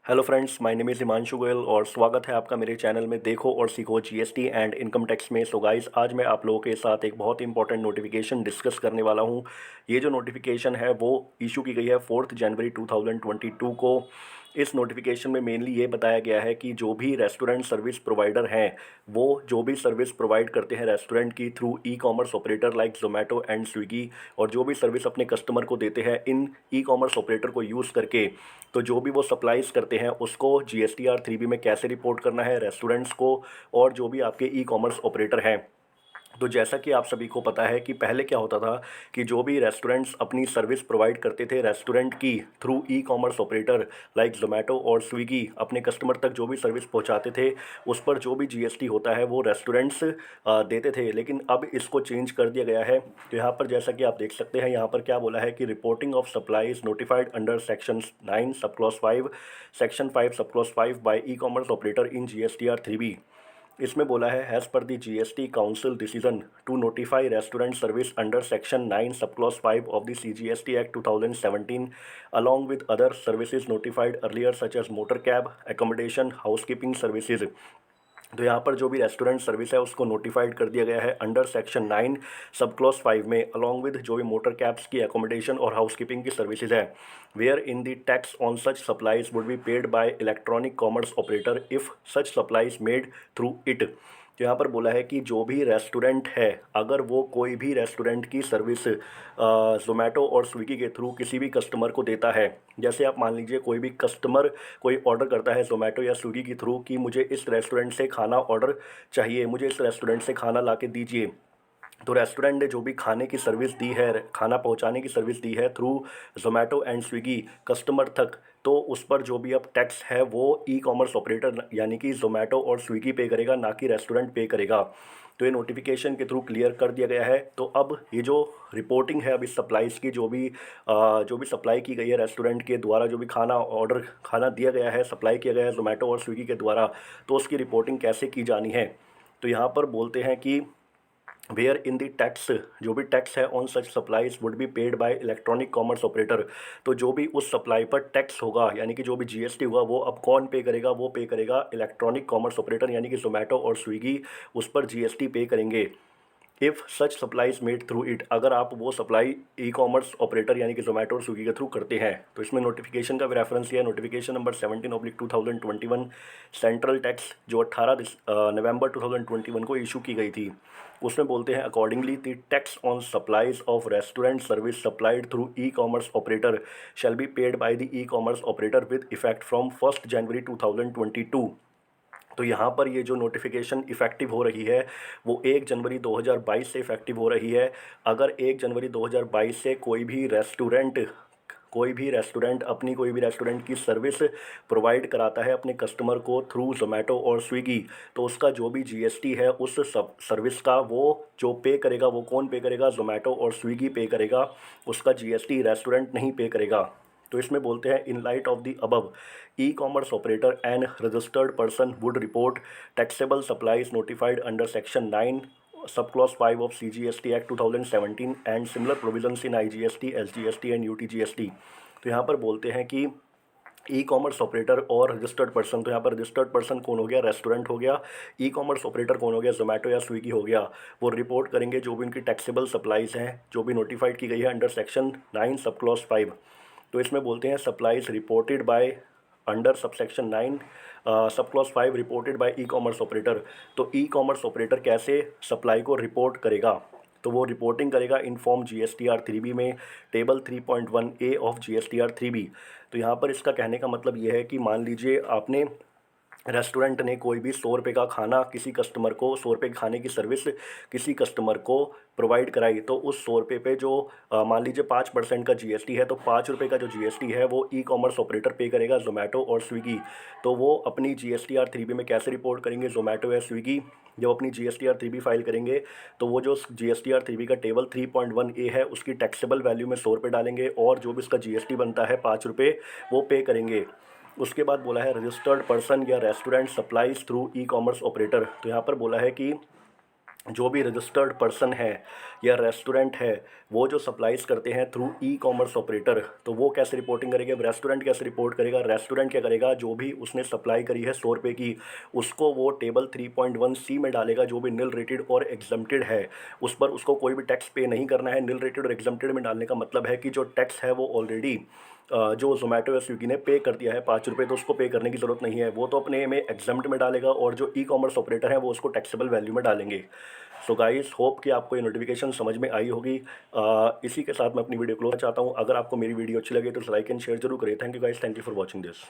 Hello friends, my name is Himanshu Goyal और स्वागत है आपका मेरे चैनल में देखो और सीखो जीएसटी एंड इनकम टैक्स में। सो गाइस, आज मैं आप लोगों के साथ एक बहुत इंपॉर्टेंट नोटिफिकेशन डिस्कस करने वाला हूं। ये जो नोटिफिकेशन है वो इशू की गई है 4 जनवरी 2022 को। इस नोटिफिकेशन में मेनली ये बताया गया है कि जो भी रेस्टोरेंट सर्विस प्रोवाइडर हैं, वो जो भी सर्विस प्रोवाइड करते हैं रेस्टोरेंट की through E commerce operator like Zomato and Swiggy, और जो भी सर्विस अपने कस्टमर को देते हैं इन ई कॉमर्स ऑपरेटर को यूज़ करके, तो जो भी वो सप्लाईज करते हैं उसको जीएसटीआर 3B में कैसे रिपोर्ट करना है रेस्टोरेंट्स को और जो भी आपके ई कॉमर्स ऑपरेटर हैं। तो जैसा कि आप सभी को पता है कि पहले क्या होता था कि जो भी रेस्टोरेंट्स अपनी सर्विस प्रोवाइड करते थे रेस्टोरेंट की थ्रू ई कॉमर्स ऑपरेटर लाइक जोमेटो और स्विगी, अपने कस्टमर तक जो भी सर्विस पहुंचाते थे उस पर जो भी जीएसटी होता है वो रेस्टोरेंट्स देते थे। लेकिन अब इसको चेंज कर दिया गया है। तो यहाँ पर जैसा कि आप देख सकते हैं, यहाँ पर क्या बोला है कि reporting of supply is notified under section 9 sub clause 5 section 5 sub clause 5 by e commerce operator in GSTR 3B। इसमें बोला है as per the GST council decision to notify restaurant service under section 9 sub clause 5 of the CGST act 2017 along with other services notified earlier such as motor cab accommodation housekeeping services। तो यहाँ पर जो भी restaurant service है उसको notified कर दिया गया है अंडर सेक्शन 9 सब क्लॉज 5 में, अलॉन्ग विद जो भी मोटर कैब्स की एकोमोडेशन और हाउसकीपिंग की सर्विसेज है, where in the tax on such supplies would be paid by electronic commerce operator if such supplies made through it. तो यहाँ पर बोला है कि जो भी रेस्टोरेंट है, अगर वो कोई भी रेस्टोरेंट की सर्विस जोमेटो और स्विगी के थ्रू किसी भी कस्टमर को देता है, जैसे आप मान लीजिए कोई भी कस्टमर कोई ऑर्डर करता है जोमेटो या स्विगी के थ्रू कि मुझे इस रेस्टोरेंट से खाना ऑर्डर चाहिए, मुझे इस रेस्टोरेंट से खाना ला के दीजिए। तो रेस्टोरेंट ने जो भी खाने की सर्विस दी है, खाना पहुंचाने की सर्विस दी है through Zomato and Swiggy customer तक, तो उस पर जो भी अब टैक्स है वो ई कॉमर्स ऑपरेटर यानी कि जोमेटो और स्विगी पे करेगा, ना कि रेस्टोरेंट पे करेगा। तो ये नोटिफिकेशन के थ्रू क्लियर कर दिया गया है। तो अब ये जो रिपोर्टिंग है अब इस सप्लाईज़ की, जो भी सप्लाई की गई है रेस्टोरेंट के द्वारा, जो भी खाना दिया गया है, सप्लाई किया गया है जोमेटो और स्विगी के द्वारा, तो उसकी रिपोर्टिंग कैसे की जानी है। तो यहाँ पर बोलते हैं कि वेयर इन द टैक्स, जो भी टैक्स है on such supplies would be paid by electronic commerce operator. तो जो भी उस सप्लाई पर टैक्स होगा यानी कि जो भी जीएसटी होगा वो अब कौन पे करेगा, वो पे करेगा इलेक्ट्रॉनिक कॉमर्स ऑपरेटर यानी कि जोमेटो और स्विगी उस पर जीएसटी पे करेंगे। If such supplies made through it, अगर आप वो सप्लाई ई कॉमर्स ऑपरेटर यानी कि जोमेटो और स्विगी के थ्रू करते हैं। तो इसमें नोटिफिकेशन का भी रेफरेंस है, नोटिफिकेशन नंबर 17/2021 सेंट्रल टैक्स जो 18 नवंबर 2021 को इशू की गई थी। उसमें बोलते हैं accordingly the tax on supplies of restaurant service supplied through E commerce operator shall be paid by the E commerce operator with effect from 1 जनवरी 2022। तो यहाँ पर ये जो नोटिफिकेशन इफ़ेक्टिव हो रही है वो 1 जनवरी 2022 से इफ़ेक्टिव हो रही है। अगर 1 जनवरी 2022 से कोई भी रेस्टोरेंट की सर्विस प्रोवाइड कराता है अपने कस्टमर को थ्रू जोमेटो और स्विगी, तो उसका जो भी जीएसटी है उस सर्विस का वो जो पे करेगा, वो कौन पे करेगा, जोमेटो और स्विगी पे करेगा। उसका जीएसटी रेस्टोरेंट नहीं पे करेगा। तो इसमें बोलते हैं in light of the above E commerce operator and registered person would report taxable supplies notified under section 9 sub clause 5 of CGST act 2017 and similar provisions in IGST SGST and UTGST. तो यहाँ पर बोलते हैं कि ई commerce operator और registered person, तो यहाँ पर रजिस्टर्ड पर्सन कौन हो गया, रेस्टोरेंट हो गया। ई कॉमर्स ऑपरेटर कौन हो गया, जोमेटो या स्विगी हो गया। वो रिपोर्ट करेंगे जो भी उनकी टैक्सेबल सप्लाईज हैं जो भी नोटिफाइड की गई है अंडर सेक्शन 9 सब क्लॉज 5। तो इसमें बोलते हैं supplies reported by under subsection 9 sub clause 5 reported by E commerce operator. तो ई कॉमर्स ऑपरेटर कैसे सप्लाई को रिपोर्ट करेगा, तो वो रिपोर्टिंग करेगा इन फॉर्म जीएसटीआर 3B में table 3.1A of GSTR 3B। तो यहाँ पर इसका कहने का मतलब ये है कि मान लीजिए आपने रेस्टोरेंट ने कोई भी 100 रुपये का खाना किसी कस्टमर को, 100 रुपये खाने की सर्विस किसी कस्टमर को प्रोवाइड कराई, तो उस 100 रुपये पे जो मान लीजिए 5% का जीएसटी है, तो 5 रुपये का जो जीएसटी है वो ई कॉमर्स ऑपरेटर पे करेगा, जोमेटो और स्विगी। तो वो अपनी जीएसटीआर 3B में कैसे रिपोर्ट करेंगे, जोमेटो या स्विगी जब अपनी जीएसटीआर 3B फाइल करेंगे तो वो जो जीएसटीआर 3B का टेबल 3.1A है उसकी टैक्सेबल वैल्यू में 100 रुपये डालेंगे और जो भी उसका जीएसटी बनता है 5 रुपये वो पे करेंगे। उसके बाद बोला है रजिस्टर्ड पर्सन या रेस्टोरेंट सप्लाईज थ्रू ई कॉमर्स ऑपरेटर। तो यहाँ पर बोला है कि जो भी रजिस्टर्ड पर्सन है या रेस्टोरेंट है, वो जो सप्लाईज करते हैं थ्रू ई कॉमर्स ऑपरेटर, तो वो कैसे रिपोर्टिंग करेगा, रेस्टोरेंट कैसे रिपोर्ट करेगा, रेस्टोरेंट क्या करेगा, जो भी उसने सप्लाई करी है 100 रुपये की, उसको वो टेबल 3.1C में डालेगा, जो भी निल रेटेड और एग्जम्प्टेड है उस पर उसको कोई भी टैक्स पे नहीं करना है। निल रेटेड और एग्जम्प्टेड में डालने का मतलब है कि जो टैक्स है वो ऑलरेडी जो जोमेटो या स्विगी ने पे कर दिया है 5 रुपये, तो उसको पे करने की ज़रूरत नहीं है, वो तो अपने में एग्जम्प्ट में डालेगा और जो ई कॉमर्स ऑपरेटर है वो उसको टैक्सेबल वैल्यू में डालेंगे। सो गाइस, होप कि आपको ये नोटिफिकेशन समझ में आई होगी। इसी के साथ मैं अपनी वीडियो क्लोज चाहता हूँ। अगर आपको मेरी वीडियो अच्छी लगे तो लाइक एंड शेयर जरूर करें। Thank you guys, thank you for watching this.